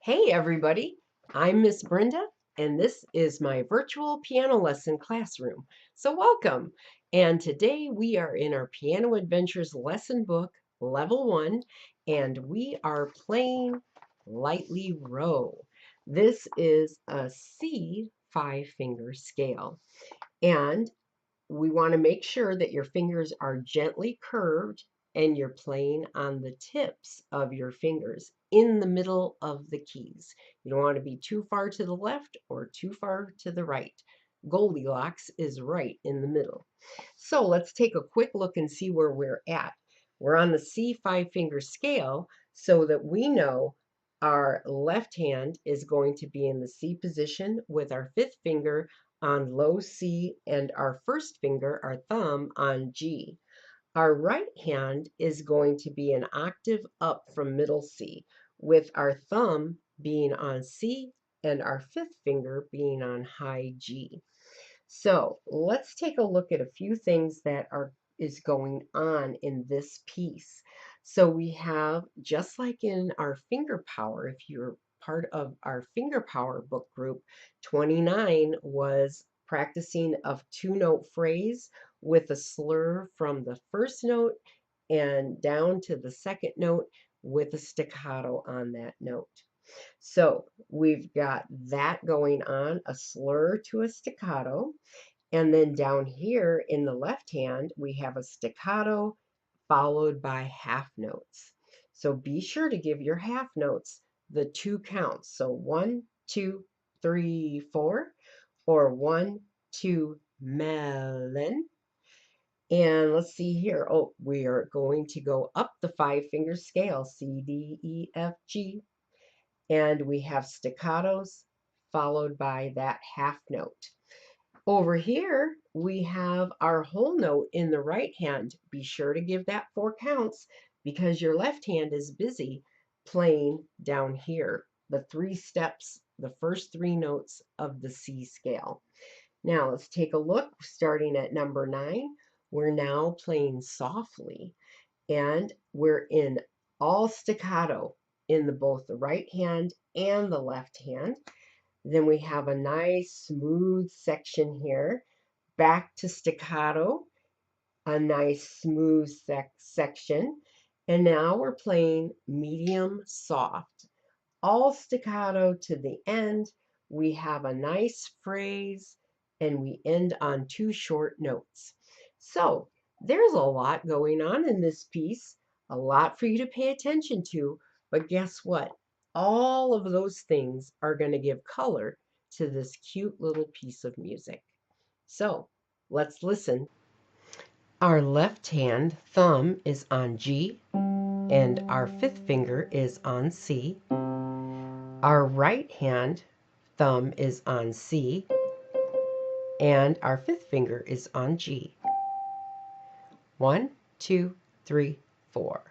Hey everybody, I'm Miss Brenda, and this is my virtual piano lesson classroom. So welcome. And today we are in our Piano Adventures lesson book, level 1, and we are playing Lightly Row. This is a C 5-finger scale, and we want to make sure that your fingers are gently curved and you're playing on the tips of your fingers in the middle of the keys. You don't want to be too far to the left or too far to the right. Goldilocks is right in the middle. So let's take a quick look and see where we're at. We're on the C 5-finger scale so that we know our left hand is going to be in the C position with our 5th finger on low C and our first finger, our thumb, on G. Our right hand is going to be an octave up from middle C, with our thumb being on C and our 5th finger being on high G. So let's take a look at a few things that is going on in this piece. So we have, just like in our finger power, if you're part of our finger power book group, 29 was practicing a 2-note phrase with a slur from the first note and down to the second note with a staccato on that note. So we've got that going on, a slur to a staccato. And then down here in the left hand, we have a staccato followed by half notes. So be sure to give your half notes the 2 counts. So 1, 2, 3, 4, or 1, 2, melon. And let's see here. Oh, we are going to go up the 5-finger scale, C, D, E, F, G. And we have staccatos followed by that half note. Over here, we have our whole note in the right hand. Be sure to give that 4 counts because your left hand is busy playing down here, the 3 steps, the first 3 notes of the C scale. Now let's take a look, starting at number 9. We're now playing softly, and we're in all staccato in both the right hand and the left hand. Then we have a nice smooth section here, back to staccato, a nice smooth section. And now we're playing medium soft, all staccato to the end. We have a nice phrase and we end on 2 short notes. So there's a lot going on in this piece, a lot for you to pay attention to, but guess what? All of those things are going to give color to this cute little piece of music. So let's listen. Our left hand thumb is on G and our 5th finger is on C. Our right hand thumb is on C and our 5th finger is on G. 1, 2, 3, 4.